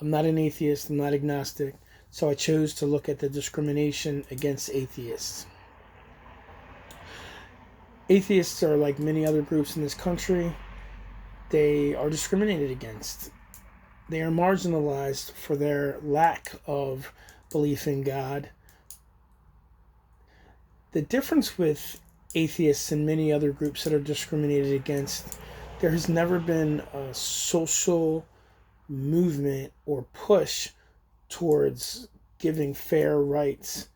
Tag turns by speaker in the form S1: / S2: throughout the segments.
S1: I'm not an atheist, I'm not agnostic, so I chose to look at the discrimination against atheists. Atheists are like many other groups in this country. They are discriminated against. They are marginalized for their lack of belief in God. The difference with atheists and many other groups that are discriminated against, there has never been a social movement or push towards giving fair rights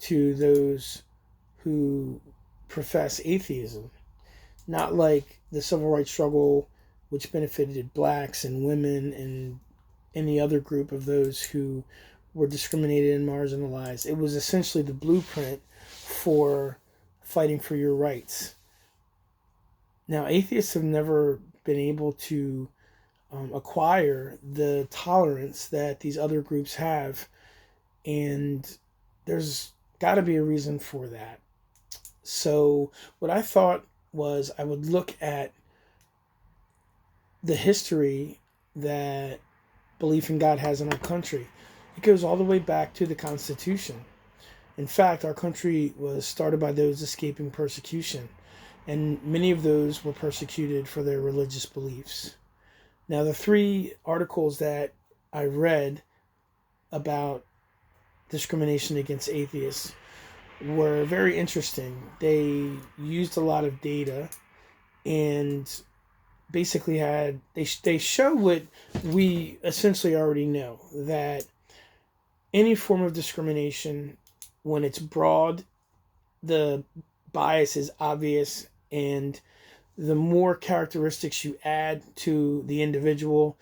S1: to those who profess atheism. Not like the civil rights struggle, which benefited blacks and women and any other group of those who were discriminated and marginalized. It was essentially the blueprint for fighting for your rights. Now, atheists have never been able to acquire the tolerance that these other groups have, and there's got to be a reason for that. So, what I thought was I would look at the history that belief in God has in our country. It goes all the way back to the Constitution. In fact, our country was started by those escaping persecution, and many of those were persecuted for their religious beliefs. Now, the 3 articles that I read about discrimination against atheists were very interesting. They used a lot of data and basically they show what we essentially already know, that any form of discrimination, when it's broad, the bias is obvious, and the more characteristics you add to the individual,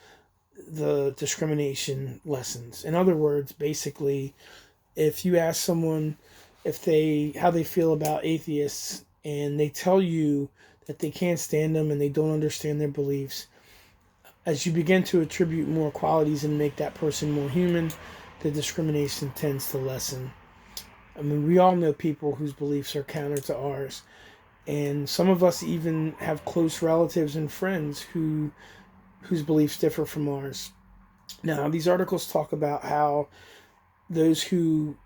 S1: the discrimination lessens. In other words, basically, if you ask someone how they feel about atheists, and they tell you that they can't stand them and they don't understand their beliefs, as you begin to attribute more qualities and make that person more human, the discrimination tends to lessen. I mean, we all know people whose beliefs are counter to ours, and some of us even have close relatives and friends whose beliefs differ from ours. Now, these articles talk about how those who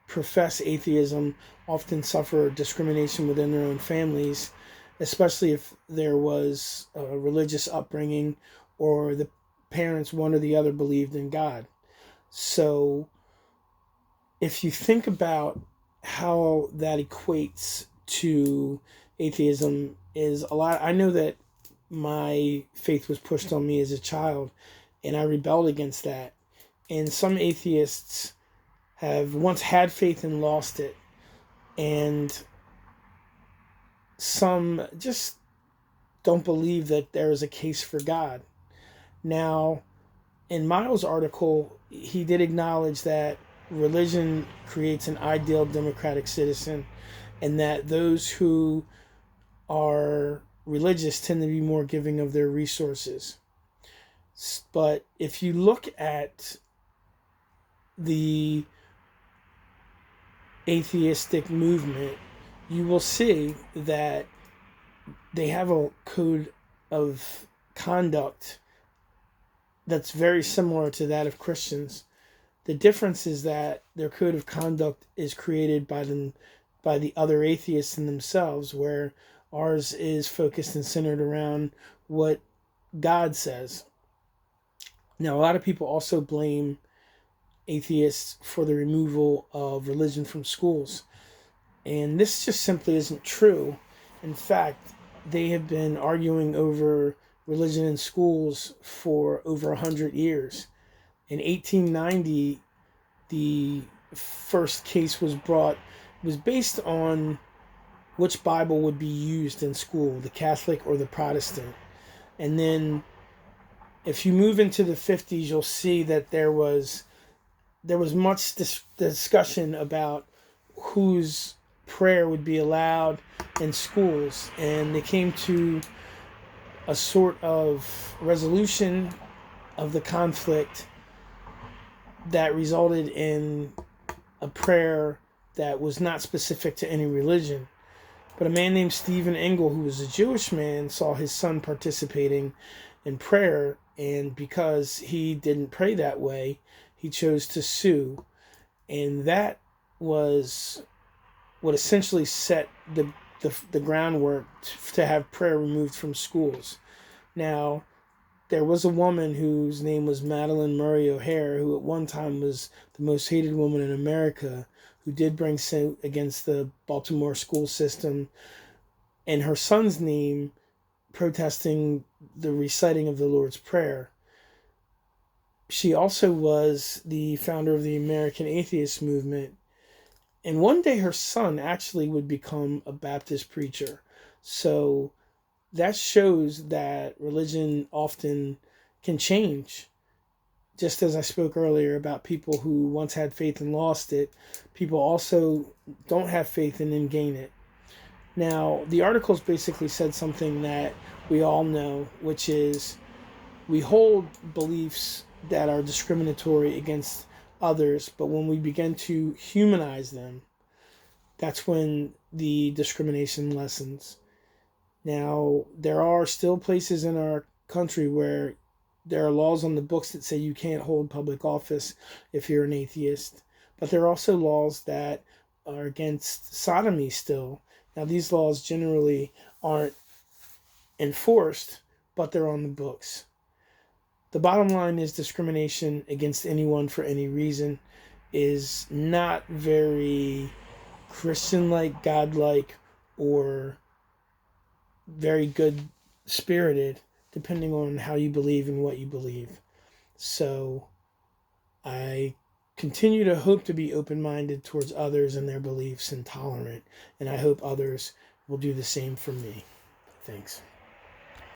S1: profess atheism often suffer discrimination within their own families, especially if there was a religious upbringing or the parents, one or the other, believed in God. So if you think about how that equates to atheism, is a lot. I know that my faith was pushed on me as a child, and I rebelled against that. And some atheists have once had faith and lost it, and some just don't believe that there is a case for God. Now, in Miles' article, he did acknowledge that religion creates an ideal democratic citizen, and that those who are religious tend to be more giving of their resources. But if you look at the atheistic movement, you will see that they have a code of conduct that's very similar to that of Christians. The difference is that their code of conduct is created by the other atheists in themselves, where ours is focused and centered around what God says. Now, a lot of people also blame atheists for the removal of religion from schools, and this just simply isn't true. In fact, they have been arguing over religion in schools for over 100 years. In 1890, the first case was brought. It was based on which Bible would be used in school, the Catholic or the Protestant. And then if you move into the 50s, you'll see that there was much discussion about whose prayer would be allowed in schools, and they came to a sort of resolution of the conflict that resulted in a prayer that was not specific to any religion. But a man named Stephen Engel, who was a Jewish man, saw his son participating in prayer And because he didn't pray that way, he chose to sue. And that was what essentially set the groundwork to have prayer removed from schools. Now, there was a woman whose name was Madeline Murray O'Hare, who at one time was the most hated woman in America, who did bring suit against the Baltimore school system in her son's name, protesting the reciting of the Lord's Prayer. She also was the founder of the American Atheist Movement. And one day her son actually would become a Baptist preacher. So that shows that religion often can change. Just as I spoke earlier about people who once had faith and lost it, people also don't have faith and then gain it. Now, the articles basically said something that we all know, which is we hold beliefs that are discriminatory against others, but when we begin to humanize them, that's when the discrimination lessens. Now, there are still places in our country where there are laws on the books that say you can't hold public office if you're an atheist, but there are also laws that are against sodomy still. Now, these laws generally aren't enforced, but they're on the books. The bottom line is discrimination against anyone for any reason is not very Christian-like, God-like, or very good spirited, depending on how you believe and what you believe. So I continue to hope to be open-minded towards others and their beliefs and tolerant, and I hope others will do the same for me. Thanks.